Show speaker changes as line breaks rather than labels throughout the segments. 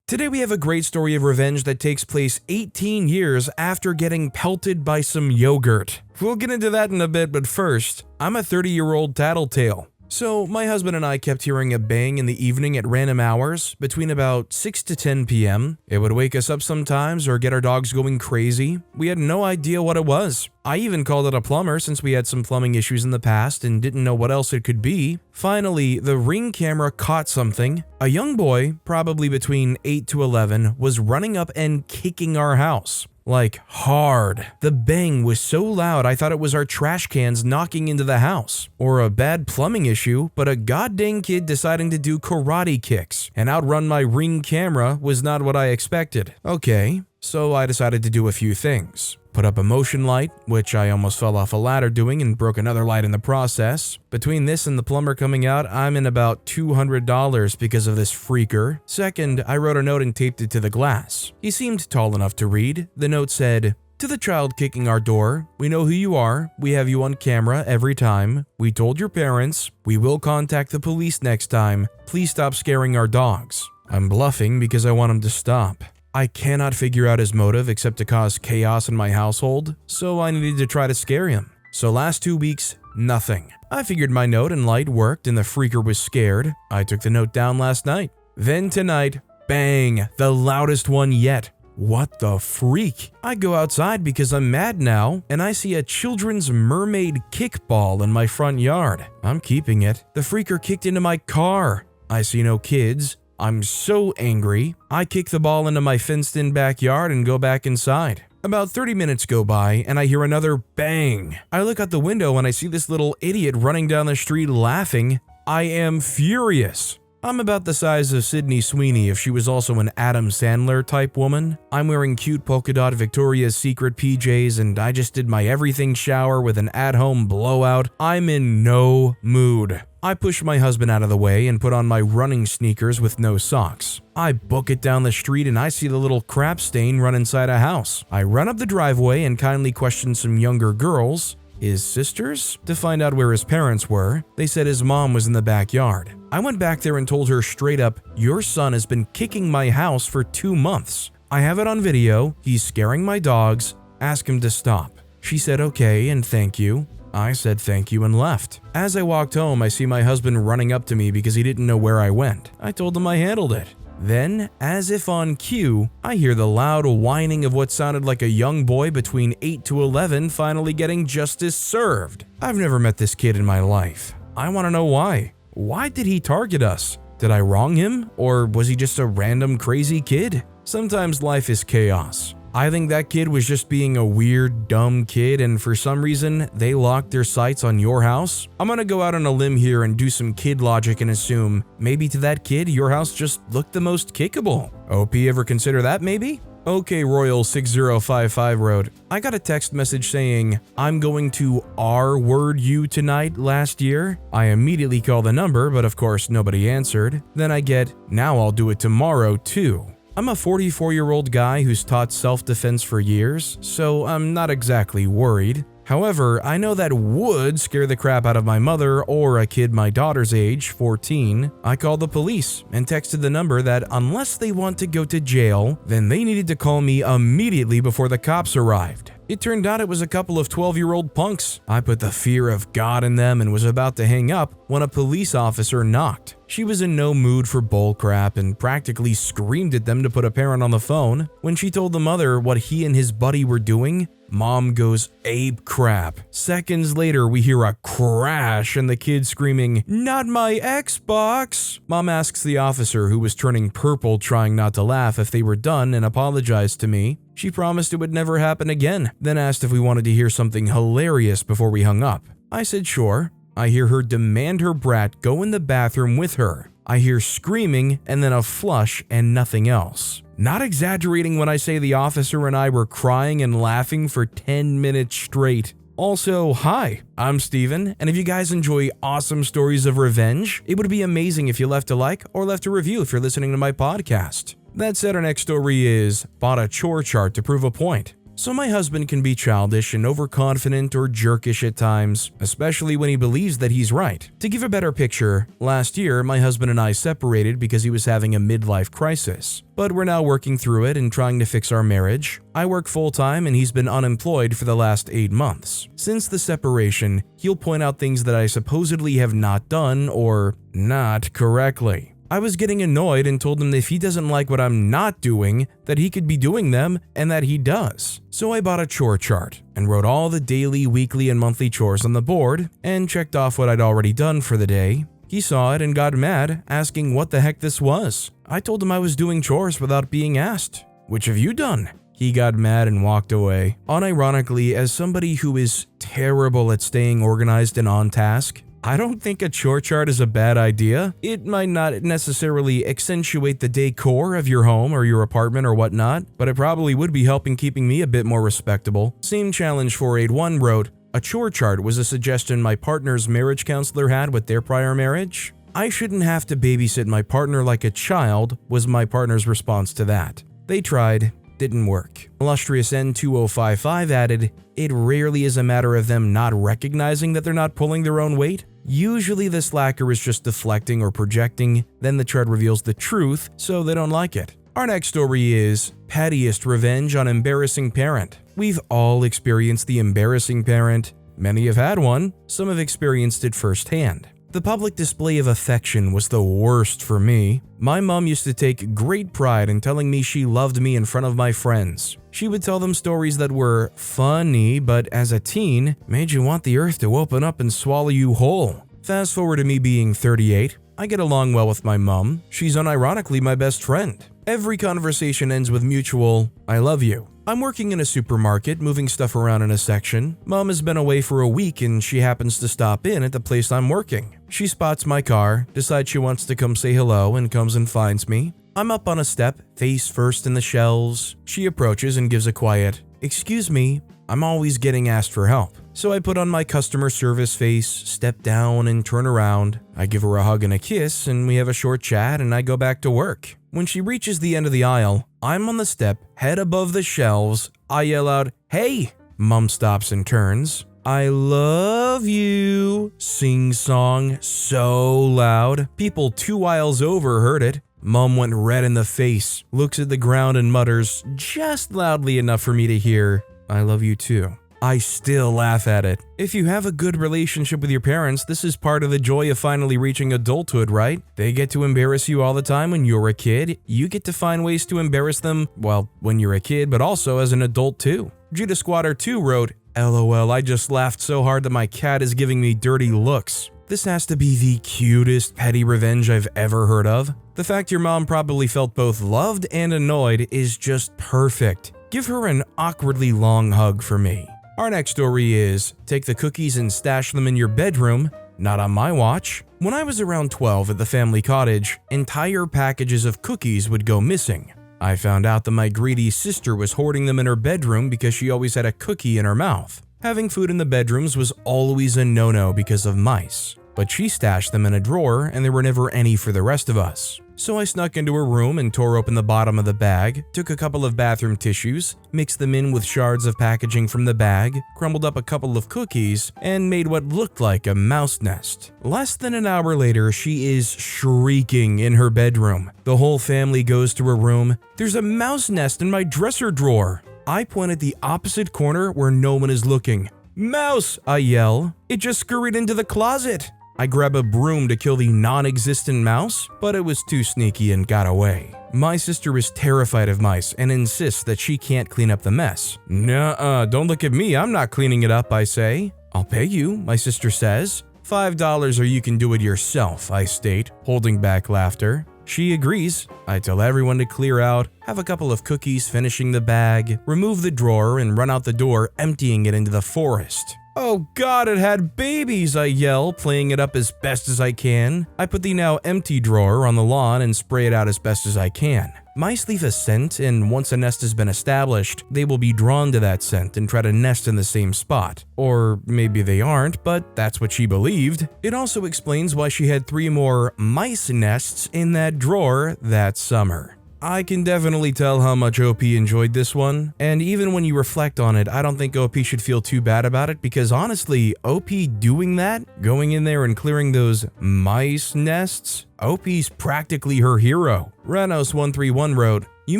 Today we have a great story of revenge that takes place 18 years after getting pelted by some yogurt. We'll get into that in a bit, but first, I'm a 30-year-old tattletale. So my husband and I kept hearing a bang in the evening at random hours between about 6 to 10 p.m. It would wake us up sometimes or get our dogs going crazy. We had no idea what it was. I even called it a plumber since we had some plumbing issues in the past and didn't know what else it could be. Finally, the Ring camera caught something. A young boy, probably between 8 to 11, was running up and kicking our house. Like, hard. The bang was so loud I thought it was our trash cans knocking into the house. Or a bad plumbing issue, but a goddamn kid deciding to do karate kicks and outrun my Ring camera was not what I expected. Okay, so I decided to do a few things. Put up a motion light, which I almost fell off a ladder doing and broke another light in the process. Between this and the plumber coming out, I'm in about $200 because of this freaker. Second, I wrote a note and taped it to the glass. He seemed tall enough to read. The note said, "To the child kicking our door, we know who you are. We have you on camera every time. We told your parents. We will contact the police next time. Please stop scaring our dogs." I'm bluffing because I want him to stop. I cannot figure out his motive except to cause chaos in my household, so I needed to try to scare him. So last 2 weeks, nothing. I figured my note and light worked and the freaker was scared. I took the note down last night. Then tonight, bang, the loudest one yet. What the freak? I go outside because I'm mad now, and I see a children's mermaid kickball in my front yard. I'm keeping it. The freaker kicked into my car. I see no kids. I'm so angry, I kick the ball into my fenced-in backyard and go back inside. About 30 minutes go by and I hear another bang. I look out the window and I see this little idiot running down the street laughing. I am furious. I'm about the size of Sydney Sweeney if she was also an Adam Sandler type woman. I'm wearing cute polka dot Victoria's Secret PJs and I just did my everything shower with an at-home blowout. I'm in no mood. I push my husband out of the way and put on my running sneakers with no socks. I book it down the street and I see the little crap stain run inside a house. I run up the driveway and kindly question some younger girls, his sisters, to find out where his parents were. They said his mom was in the backyard. I went back there and told her straight up, "Your son has been kicking my house for 2 months. I have it on video. He's scaring my dogs. Ask him to stop." She said okay and thank you. I said thank you and left. As I walked home, I see my husband running up to me because he didn't know where I went. I told him I handled it. Then, as if on cue, I hear the loud whining of what sounded like a young boy between 8 to 11 finally getting justice served. I've never met this kid in my life. I want to know why. Why did he target us? Did I wrong him? Or was he just a random crazy kid? Sometimes life is chaos. I think that kid was just being a weird, dumb kid and for some reason, they locked their sights on your house. I'm gonna go out on a limb here and do some kid logic and assume maybe to that kid, your house just looked the most kickable. OP ever consider that maybe? Okay, Royal 6055 wrote, "I got a text message saying, 'I'm going to R-word you tonight' last year. I immediately call the number, but of course nobody answered. Then I get, 'Now I'll do it tomorrow too.' I'm a 44-year-old guy who's taught self-defense for years, so I'm not exactly worried. However, I know that would scare the crap out of my mother or a kid my daughter's age, 14. I called the police and texted the number that unless they want to go to jail, then they needed to call me immediately before the cops arrived. It turned out it was a couple of 12-year-old punks. I put the fear of God in them and was about to hang up when a police officer knocked. She was in no mood for bullcrap and practically screamed at them to put a parent on the phone. When she told the mother what he and his buddy were doing, Mom goes ape crap. Seconds later, we hear a crash and the kid screaming, "Not my Xbox!" Mom asks the officer, who was turning purple trying not to laugh, if they were done and apologized to me. She promised it would never happen again, then asked if we wanted to hear something hilarious before we hung up. I said sure. I hear her demand her brat go in the bathroom with her. I hear screaming and then a flush and nothing else. Not exaggerating when I say the officer and I were crying and laughing for 10 minutes straight. Also, hi, I'm Steven, and if you guys enjoy awesome stories of revenge, it would be amazing if you left a like or left a review if you're listening to my podcast. That said, our next story is, bought a chore chart to prove a point. So my husband can be childish and overconfident or jerkish at times, especially when he believes that he's right. To give a better picture, last year my husband and I separated because he was having a midlife crisis. But we're now working through it and trying to fix our marriage. I work full-time and he's been unemployed for the last 8 months. Since the separation, he'll point out things that I supposedly have not done or not correctly. I was getting annoyed and told him that if he doesn't like what I'm not doing, that he could be doing them and that he does. So I bought a chore chart and wrote all the daily, weekly, and monthly chores on the board and checked off what I'd already done for the day. He saw it and got mad, asking what the heck this was. I told him I was doing chores without being asked. Which have you done? He got mad and walked away. Unironically, as somebody who is terrible at staying organized and on task, I don't think a chore chart is a bad idea. It might not necessarily accentuate the decor of your home or your apartment or whatnot, but it probably would be helping keeping me a bit more respectable. Same challenge 481 wrote, a chore chart was a suggestion my partner's marriage counselor had with their prior marriage. I shouldn't have to babysit my partner like a child was my partner's response to that. They tried. Didn't work. Illustrious N2055 added, it rarely is a matter of them not recognizing that they're not pulling their own weight. Usually the slacker is just deflecting or projecting, then the chart reveals the truth, so they don't like it. Our next story is Pettiest Revenge on Embarrassing Parent. We've all experienced the embarrassing parent. Many have had one, some have experienced it firsthand. The public display of affection was the worst for me. My mom used to take great pride in telling me she loved me in front of my friends. She would tell them stories that were funny, but as a teen, made you want the earth to open up and swallow you whole. Fast forward to me being 38, I get along well with my mom. She's unironically my best friend. Every conversation ends with mutual, I love you. I'm working in a supermarket, moving stuff around in a section. Mom has been away for a week and she happens to stop in at the place I'm working. She spots my car, decides she wants to come say hello, and comes and finds me. I'm up on a step, face first in the shelves. She approaches and gives a quiet, excuse me, I'm always getting asked for help. So I put on my customer service face, step down and turn around. I give her a hug and a kiss and we have a short chat and I go back to work. When she reaches the end of the aisle, I'm on the step, head above the shelves. I yell out, hey! Mom stops and turns. I love you, sing-song so loud. People 2 aisles over heard it. Mom went red in the face, looks at the ground and mutters, just loudly enough for me to hear, I love you too. I still laugh at it. If you have a good relationship with your parents, this is part of the joy of finally reaching adulthood, right? They get to embarrass you all the time when you're a kid. You get to find ways to embarrass them, well, when you're a kid, but also as an adult too. Judah Squatter 2 wrote, LOL, I just laughed so hard that my cat is giving me dirty looks. This has to be the cutest petty revenge I've ever heard of. The fact your mom probably felt both loved and annoyed is just perfect. Give her an awkwardly long hug for me. Our next story is, take the cookies and stash them in your bedroom, not on my watch. When I was around 12 at the family cottage, entire packages of cookies would go missing. I found out that my greedy sister was hoarding them in her bedroom because she always had a cookie in her mouth. Having food in the bedrooms was always a no-no because of mice, but she stashed them in a drawer and there were never any for the rest of us. So I snuck into her room and tore open the bottom of the bag, took a couple of bathroom tissues, mixed them in with shards of packaging from the bag, crumbled up a couple of cookies, and made what looked like a mouse nest. Less than an hour later, she is shrieking in her bedroom. The whole family goes to her room. There's a mouse nest in my dresser drawer. I point at the opposite corner where no one is looking. Mouse, I yell. It just scurried into the closet. I grab a broom to kill the non-existent mouse, but it was too sneaky and got away. My sister is terrified of mice and insists that she can't clean up the mess. Nuh-uh, don't look at me, I'm not cleaning it up, I say. I'll pay you, my sister says. $5 or you can do it yourself, I state, holding back laughter. She agrees. I tell everyone to clear out, have a couple of cookies finishing the bag, remove the drawer, and run out the door, emptying it into the forest. Oh god, it had babies, I yell, playing it up as best as I can. I put the now empty drawer on the lawn and spray it out as best as I can. Mice leave a scent, and once a nest has been established, they will be drawn to that scent and try to nest in the same spot. Or maybe they aren't, but that's what she believed. It also explains why she had 3 more mice nests in that drawer that summer. I can definitely tell how much OP enjoyed this one, and even when you reflect on it, I don't think OP should feel too bad about it because honestly, OP doing that, going in there and clearing those mice nests, OP's practically her hero. Ranos131 wrote, "You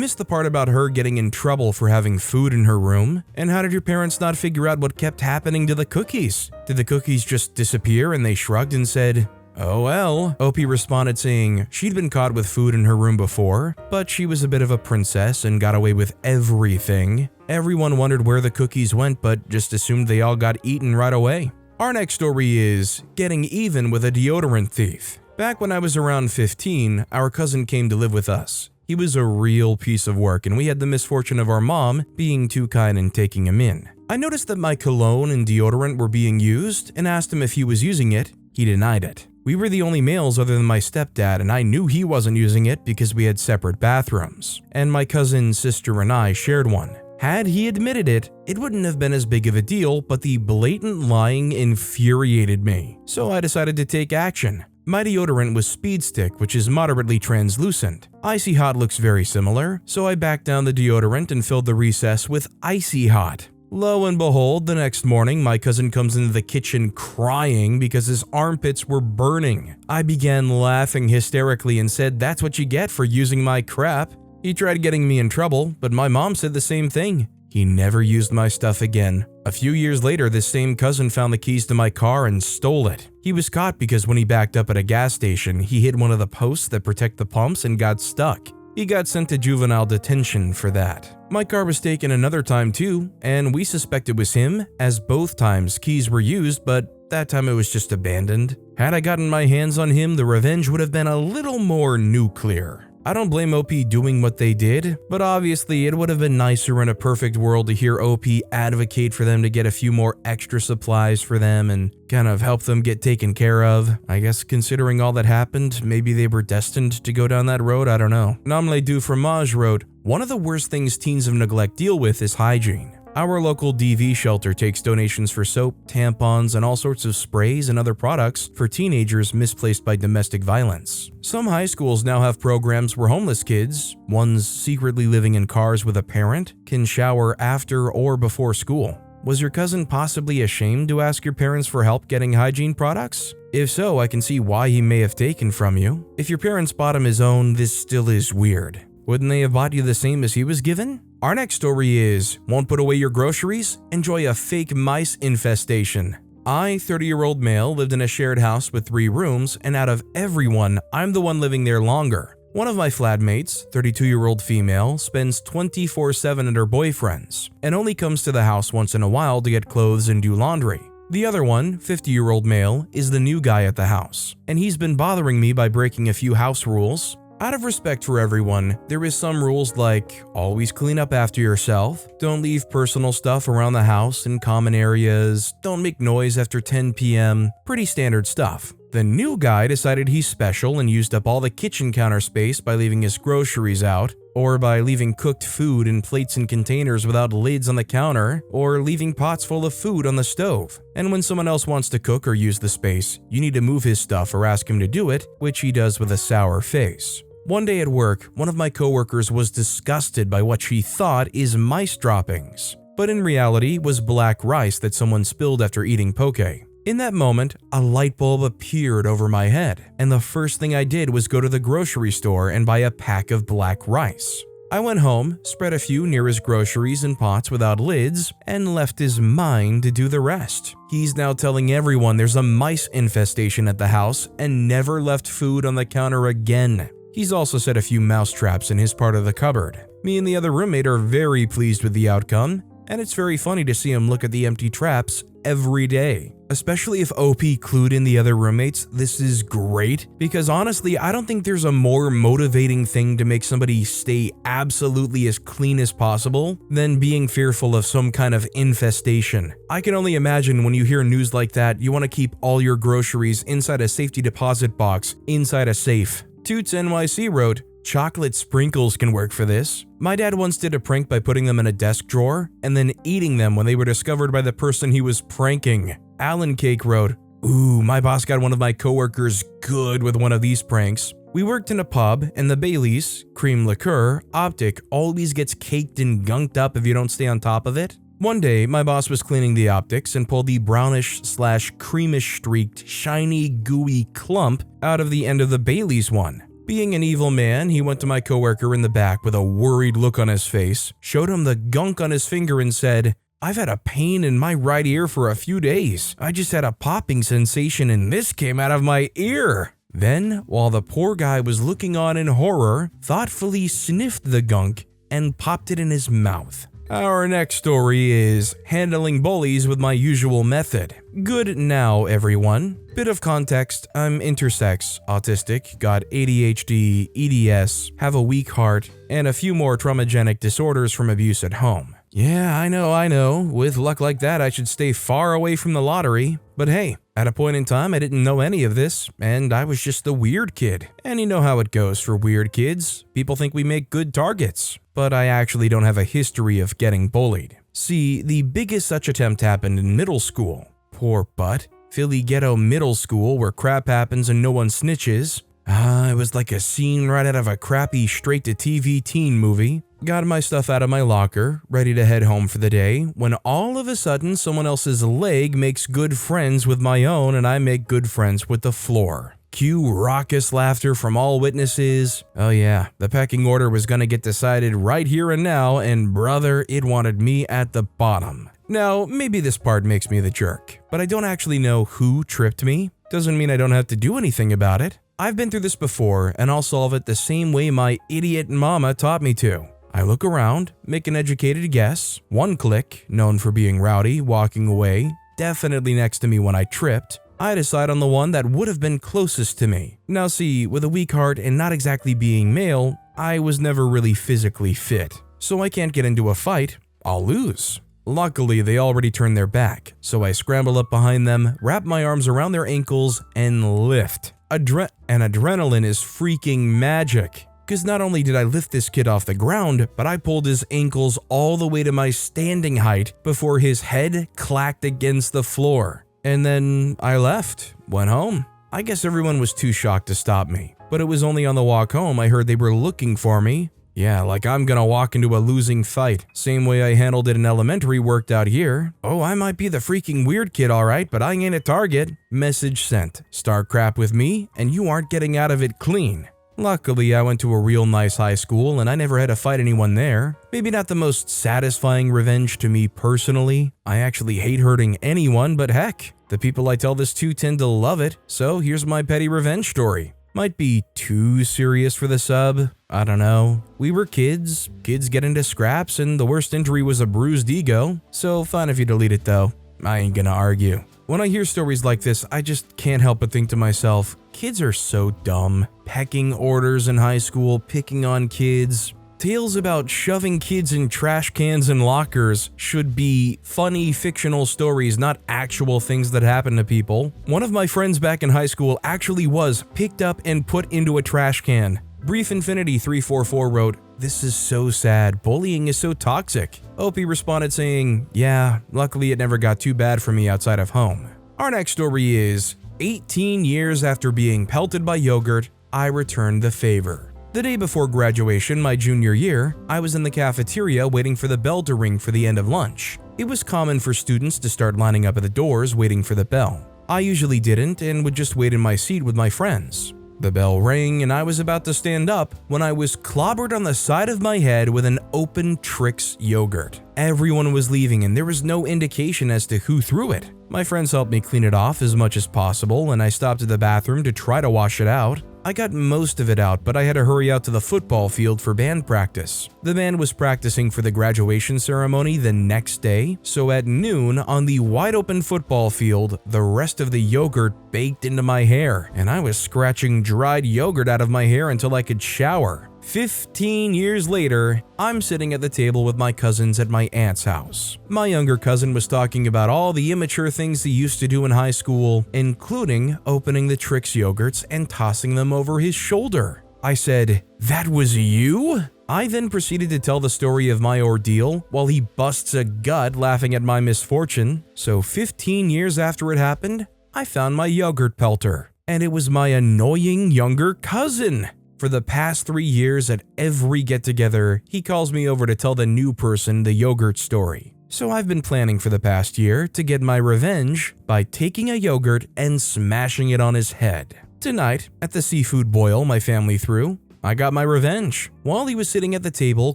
missed the part about her getting in trouble for having food in her room, and how did your parents not figure out what kept happening to the cookies? Did the cookies just disappear and they shrugged and said, 'Oh well'?" OP responded saying she'd been caught with food in her room before, but she was a bit of a princess and got away with everything. Everyone wondered where the cookies went but just assumed they all got eaten right away. Our next story is getting even with a deodorant thief. Back when I was around 15, our cousin came to live with us. He was a real piece of work and we had the misfortune of our mom being too kind and taking him in. I noticed that my cologne and deodorant were being used and asked him if he was using it. He denied it. We were the only males other than my stepdad, and I knew he wasn't using it because we had separate bathrooms, and my cousin, sister, and I shared one. Had he admitted it, it wouldn't have been as big of a deal, but the blatant lying infuriated me, so I decided to take action. My deodorant was Speed Stick, which is moderately translucent. Icy Hot looks very similar, so I backed down the deodorant and filled the recess with Icy Hot. Lo and behold, the next morning, my cousin comes into the kitchen crying because his armpits were burning. I began laughing hysterically and said, "That's what you get for using my crap." He tried getting me in trouble, but my mom said the same thing. He never used my stuff again. A few years later, this same cousin found the keys to my car and stole it. He was caught because when he backed up at a gas station, he hit one of the posts that protect the pumps and got stuck. He got sent to juvenile detention for that. My car was taken another time too, and we suspect it was him, as both times keys were used, but that time it was just abandoned. Had I gotten my hands on him, the revenge would have been a little more nuclear. I don't blame OP doing what they did, but obviously it would have been nicer in a perfect world to hear OP advocate for them to get a few more extra supplies for them and kind of help them get taken care of. I guess considering all that happened, maybe they were destined to go down that road, I don't know. Namle Du Fromage wrote, "One of the worst things teens of neglect deal with is hygiene. Our local DV shelter takes donations for soap, tampons, and all sorts of sprays and other products for teenagers misplaced by domestic violence. Some high schools now have programs where homeless kids, ones secretly living in cars with a parent, can shower after or before school. Was your cousin possibly ashamed to ask your parents for help getting hygiene products? If so, I can see why he may have taken from you. If your parents bought him his own, this still is weird. Wouldn't they have bought you the same as he was given?" Our next story is, won't put away your groceries? Enjoy a fake mice infestation. I, 30-year-old male, lived in a shared house with 3 rooms, and out of everyone, I'm the one living there longer. One of my flatmates, 32-year-old female, spends 24/7 at her boyfriend's, and only comes to the house once in a while to get clothes and do laundry. The other one, 50-year-old male, is the new guy at the house, and he's been bothering me by breaking a few house rules. Out of respect for everyone, there is some rules like always clean up after yourself, don't leave personal stuff around the house in common areas, don't make noise after 10 p.m., pretty standard stuff. The new guy decided he's special and used up all the kitchen counter space by leaving his groceries out, or by leaving cooked food in plates and containers without lids on the counter, or leaving pots full of food on the stove. And when someone else wants to cook or use the space, you need to move his stuff or ask him to do it, which he does with a sour face. One day at work, one of my coworkers was disgusted by what she thought is mice droppings, but in reality was black rice that someone spilled after eating poke. In that moment, a light bulb appeared over my head, and the first thing I did was go to the grocery store and buy a pack of black rice. I went home, spread a few near his groceries and pots without lids, and left his mind to do the rest. He's now telling everyone there's a mice infestation at the house and never left food on the counter again. He's also set a few mouse traps in his part of the cupboard. Me and the other roommate are very pleased with the outcome, and it's very funny to see him look at the empty traps every day. Especially if OP clued in the other roommates, this is great, because honestly, I don't think there's a more motivating thing to make somebody stay absolutely as clean as possible than being fearful of some kind of infestation. I can only imagine when you hear news like that, you want to keep all your groceries inside a safety deposit box inside a safe. Toots NYC wrote, "Chocolate sprinkles can work for this. My dad once did a prank by putting them in a desk drawer and then eating them when they were discovered by the person he was pranking." Alan Cake wrote, "Ooh, my boss got one of my coworkers good with one of these pranks. We worked in a pub, and the Baileys, cream liqueur, optic always gets caked and gunked up if you don't stay on top of it. One day, my boss was cleaning the optics and pulled the brownish/creamish streaked, shiny, gooey clump out of the end of the Baileys one. Being an evil man, he went to my coworker in the back with a worried look on his face, showed him the gunk on his finger and said, "I've had a pain in my right ear for a few days. I just had a popping sensation and this came out of my ear." Then, while the poor guy was looking on in horror, thoughtfully sniffed the gunk and popped it in his mouth. Our next story is handling bullies with my usual method. Good now, everyone. Bit of context, I'm intersex, autistic, got ADHD, EDS, have a weak heart, and a few more traumagenic disorders from abuse at home. Yeah, I know. With luck like that, I should stay far away from the lottery. But hey, at a point in time, I didn't know any of this, and I was just the weird kid. And you know how it goes for weird kids. People think we make good targets. But I actually don't have a history of getting bullied. See, the biggest such attempt happened in middle school. Poor butt. Philly ghetto middle school where crap happens and no one snitches. It was like a scene right out of a crappy straight-to-TV teen movie. Got my stuff out of my locker, ready to head home for the day, when all of a sudden someone else's leg makes good friends with my own and I make good friends with the floor. Cue raucous laughter from all witnesses. Oh yeah, the pecking order was gonna get decided right here and now, and brother, it wanted me at the bottom. Now, maybe this part makes me the jerk, but I don't actually know who tripped me. Doesn't mean I don't have to do anything about it. I've been through this before, and I'll solve it the same way my idiot mama taught me to. I look around, make an educated guess, one click, known for being rowdy, walking away, definitely next to me when I tripped. I decide on the one that would have been closest to me. Now see, with a weak heart and not exactly being male, I was never really physically fit. So I can't get into a fight, I'll lose. Luckily, they already turned their back, so I scramble up behind them, wrap my arms around their ankles, and lift. Adrenaline is freaking magic. Because not only did I lift this kid off the ground, but I pulled his ankles all the way to my standing height before his head clacked against the floor. And then I left, went home. I guess everyone was too shocked to stop me, but it was only on the walk home I heard they were looking for me. Yeah, like I'm gonna walk into a losing fight. Same way I handled it in elementary worked out here. Oh, I might be the freaking weird kid alright, but I ain't a target. Message sent. Start crap with me, and you aren't getting out of it clean. Luckily, I went to a real nice high school and I never had to fight anyone there. Maybe not the most satisfying revenge to me personally. I actually hate hurting anyone, but heck, the people I tell this to tend to love it, so here's my petty revenge story. Might be too serious for the sub, I don't know. We were kids get into scraps, and the worst injury was a bruised ego, so fine if you delete it though. I ain't gonna argue. When I hear stories like this, I just can't help but think to myself, kids are so dumb. Pecking orders in high school, picking on kids. Tales about shoving kids in trash cans and lockers should be funny fictional stories, not actual things that happen to people. One of my friends back in high school actually was picked up and put into a trash can. Brief Infinity 344 wrote, "This is so sad. Bullying is so toxic." Opie responded saying, "Yeah, luckily it never got too bad for me outside of home." Our next story is, 18 years after being pelted by yogurt, I returned the favor. The day before graduation, my junior year, I was in the cafeteria waiting for the bell to ring for the end of lunch. It was common for students to start lining up at the doors waiting for the bell. I usually didn't and would just wait in my seat with my friends. The bell rang and I was about to stand up when I was clobbered on the side of my head with an open Trix yogurt. Everyone was leaving and there was no indication as to who threw it. My friends helped me clean it off as much as possible and I stopped at the bathroom to try to wash it out. I got most of it out, but I had to hurry out to the football field for band practice. The band was practicing for the graduation ceremony the next day, so at noon on the wide open football field, the rest of the yogurt baked into my hair, and I was scratching dried yogurt out of my hair until I could shower. 15 years later, I'm sitting at the table with my cousins at my aunt's house. My younger cousin was talking about all the immature things he used to do in high school, including opening the Trix yogurts and tossing them over his shoulder. I said, "That was you?" I then proceeded to tell the story of my ordeal while he busts a gut laughing at my misfortune. So 15 years after it happened, I found my yogurt pelter. and it was my annoying younger cousin. For the past 3 years at every get-together, he calls me over to tell the new person the yogurt story. So I've been planning for the past year to get my revenge by taking a yogurt and smashing it on his head. Tonight, at the seafood boil my family threw, I got my revenge. While he was sitting at the table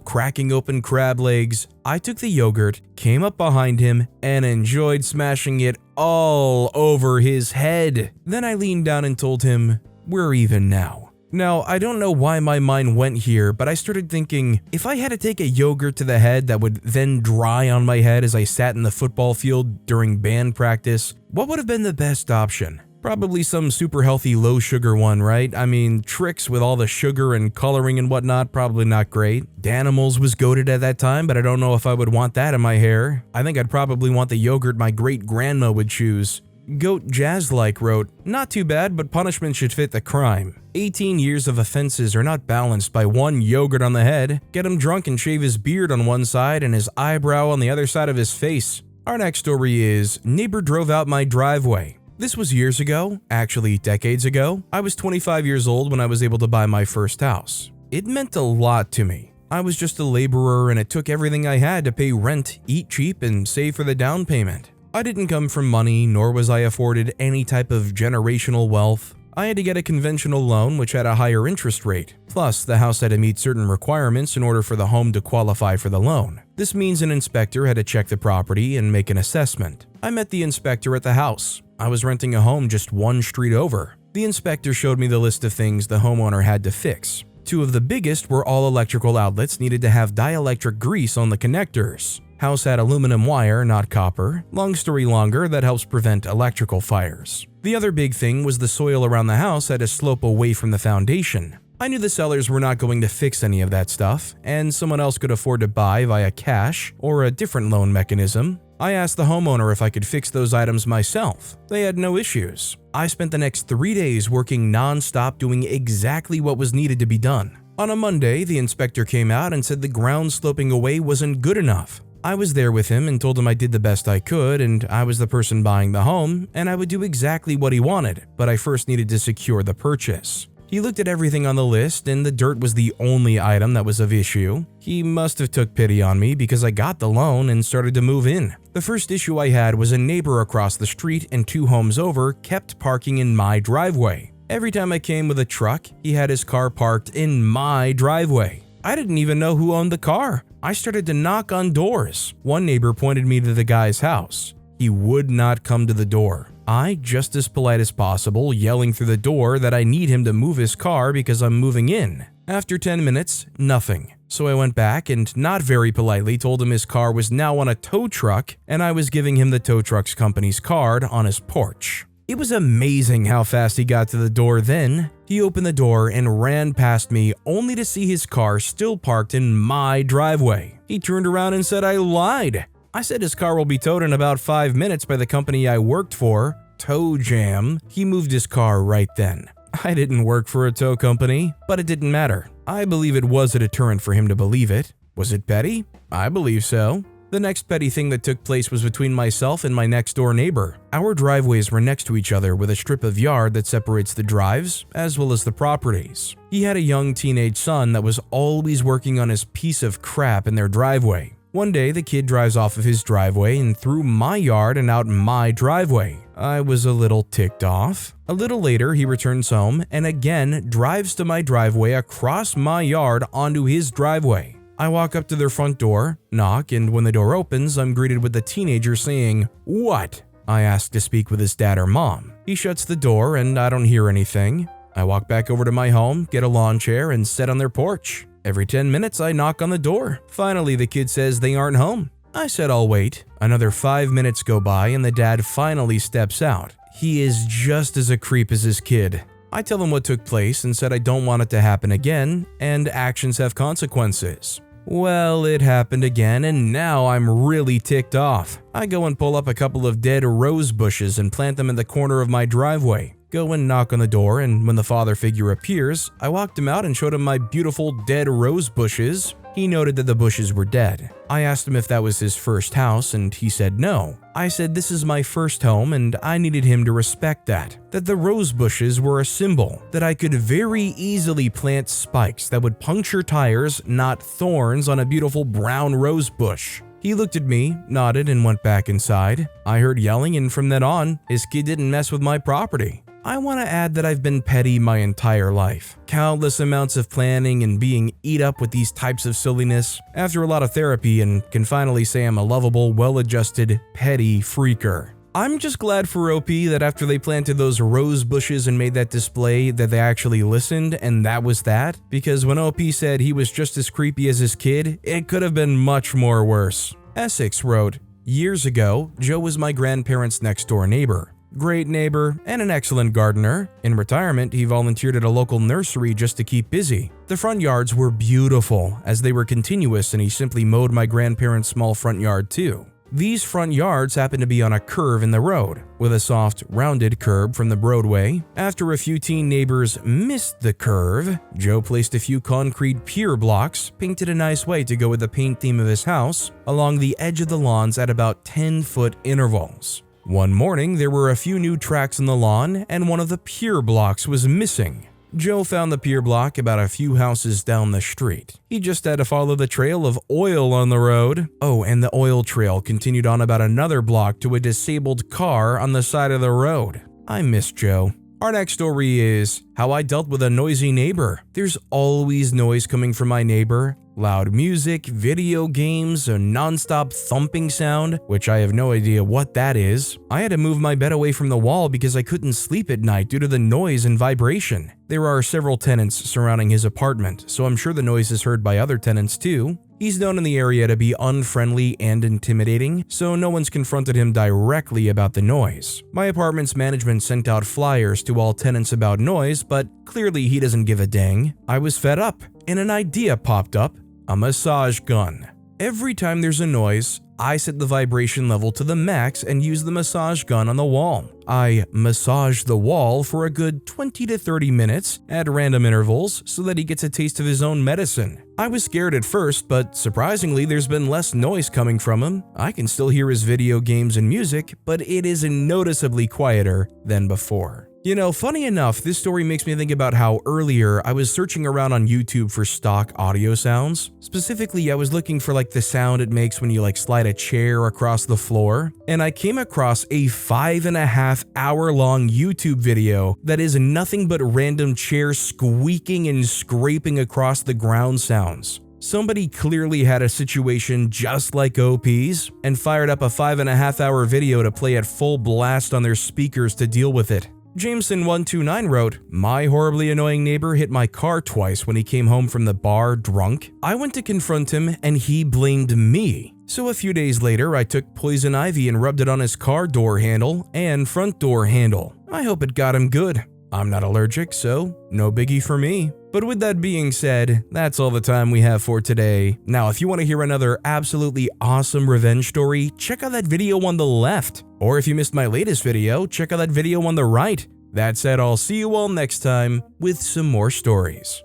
cracking open crab legs, I took the yogurt, came up behind him, and enjoyed smashing it all over his head. Then I leaned down and told him, "We're even now." Now, I don't know why my mind went here, but I started thinking, if I had to take a yogurt to the head that would then dry on my head as I sat in the football field during band practice, what would have been the best option? Probably some super healthy low sugar one, right? I mean, Trix with all the sugar and coloring and whatnot, probably not great. Danimals was goated at that time, but I don't know if I would want that in my hair. I think I'd probably want the yogurt my great-grandma would choose. Goat Jazzlike wrote, "Not too bad, but punishment should fit the crime. 18 years of offenses are not balanced by one yogurt on the head. Get him drunk and shave his beard on one side and his eyebrow on the other side of his face." Our next story is, "Neighbor drove out my driveway." This was years ago, actually decades ago. I was 25 years old when I was able to buy my first house. It meant a lot to me. I was just a laborer and it took everything I had to pay rent, eat cheap, and save for the down payment. I didn't come from money, nor was I afforded any type of generational wealth. I had to get a conventional loan which had a higher interest rate. Plus, the house had to meet certain requirements in order for the home to qualify for the loan. This means an inspector had to check the property and make an assessment. I met the inspector at the house. I was renting a home just one street over. The inspector showed me the list of things the homeowner had to fix. Two of the biggest were all electrical outlets needed to have dielectric grease on the connectors. House had aluminum wire, not copper. Long story longer, that helps prevent electrical fires. The other big thing was the soil around the house had to slope away from the foundation. I knew the sellers were not going to fix any of that stuff, and someone else could afford to buy via cash or a different loan mechanism. I asked the homeowner if I could fix those items myself. They had no issues. I spent the next 3 days working non-stop doing exactly what was needed to be done. On a Monday, the inspector came out and said the ground sloping away wasn't good enough. I was there with him and told him I did the best I could and I was the person buying the home and I would do exactly what he wanted, but I first needed to secure the purchase. He looked at everything on the list and the dirt was the only item that was of issue. He must have took pity on me because I got the loan and started to move in. The first issue I had was a neighbor across the street and 2 homes over kept parking in my driveway. Every time I came with a truck, he had his car parked in my driveway. I didn't even know who owned the car. I started to knock on doors. One neighbor pointed me to the guy's house. He would not come to the door. I, just as polite as possible, yelling through the door that I need him to move his car because I'm moving in. After 10 minutes, nothing. So I went back and, not very politely, told him his car was now on a tow truck and I was giving him the tow truck's company's card on his porch. It was amazing how fast he got to the door then. He opened the door and ran past me only to see his car still parked in my driveway. He turned around and said I lied. I said his car will be towed in about 5 minutes by the company I worked for, Tow Jam. He moved his car right then. I didn't work for a tow company, but it didn't matter. I believe it was a deterrent for him to believe it. Was it petty? I believe so. The next petty thing that took place was between myself and my next door neighbor. Our driveways were next to each other with a strip of yard that separates the drives as well as the properties. He had a young teenage son that was always working on his piece of crap in their driveway. One day, the kid drives off of his driveway and through my yard and out my driveway. I was a little ticked off. A little later, he returns home and again drives to my driveway across my yard onto his driveway. I walk up to their front door, knock, and when the door opens, I'm greeted with the teenager saying, "What?" I ask to speak with his dad or mom. He shuts the door and I don't hear anything. I walk back over to my home, get a lawn chair, and sit on their porch. Every 10 minutes, I knock on the door. Finally, the kid says they aren't home. I said I'll wait. Another 5 minutes go by and the dad finally steps out. He is just as a creep as his kid. I tell him what took place and said I don't want it to happen again, and actions have consequences. Well, it happened again and now I'm really ticked off. I go and pull up a couple of dead rose bushes and plant them in the corner of my driveway. Go and knock on the door, and when the father figure appears, I walked him out and showed him my beautiful dead rose bushes. He noted that the bushes were dead. I asked him if that was his first house, and he said no. I said this is my first home and I needed him to respect that the rose bushes were a symbol, that I could very easily plant spikes that would puncture tires, not thorns, on a beautiful brown rose bush. He looked at me, nodded, and went back inside. I heard yelling, and from then on, his kid didn't mess with my property. I want to add that I've been petty my entire life. Countless amounts of planning and being eat up with these types of silliness after a lot of therapy, and can finally say I'm a lovable, well-adjusted, petty freaker. I'm just glad for OP that after they planted those rose bushes and made that display that they actually listened, and that was that, because when OP said he was just as creepy as his kid, it could have been much more worse. Essex wrote, "Years ago, Joe was my grandparents' next door neighbor. Great neighbor and an excellent gardener. In retirement, he volunteered at a local nursery just to keep busy. The front yards were beautiful as they were continuous, and he simply mowed my grandparents' small front yard too. These front yards happened to be on a curve in the road, with a soft, rounded curb from the roadway. After a few teen neighbors missed the curve, Joe placed a few concrete pier blocks, painted a nice way to go with the paint theme of his house, along the edge of the lawns at about 10-foot intervals. One morning, there were a few new tracks on the lawn, and one of the pier blocks was missing. Joe found the pier block about a few houses down the street. He just had to follow the trail of oil on the road. Oh, and the oil trail continued on about another block to a disabled car on the side of the road. I miss Joe. Our next story is how I dealt with a noisy neighbor. There's always noise coming from my neighbor. Loud music, video games, a non-stop thumping sound, which I have no idea what that is. I had to move my bed away from the wall because I couldn't sleep at night due to the noise and vibration. There are several tenants surrounding his apartment, so I'm sure the noise is heard by other tenants too. He's known in the area to be unfriendly and intimidating, so no one's confronted him directly about the noise. My apartment's management sent out flyers to all tenants about noise, but clearly he doesn't give a dang. I was fed up, and an idea popped up: a massage gun. Every time there's a noise, I set the vibration level to the max and use the massage gun on the wall. I massage the wall for a good 20 to 30 minutes at random intervals so that he gets a taste of his own medicine. I was scared at first, but surprisingly there's been less noise coming from him. I can still hear his video games and music, but it is noticeably quieter than before. You know, funny enough, this story makes me think about how earlier I was searching around on YouTube for stock audio sounds. Specifically, I was looking for the sound it makes when you slide a chair across the floor, and I came across a 5.5-hour long YouTube video that is nothing but random chairs squeaking and scraping across the ground sounds. Somebody clearly had a situation just like OP's and fired up a 5.5-hour video to play at full blast on their speakers to deal with it. Jameson129 wrote, "My horribly annoying neighbor hit my car twice when he came home from the bar drunk. I went to confront him and he blamed me. So a few days later, I took poison ivy and rubbed it on his car door handle and front door handle. I hope it got him good. I'm not allergic, so no biggie for me." But with that being said, that's all the time we have for today. Now, if you want to hear another absolutely awesome revenge story, check out that video on the left. Or if you missed my latest video, check out that video on the right. That said, I'll see you all next time with some more stories.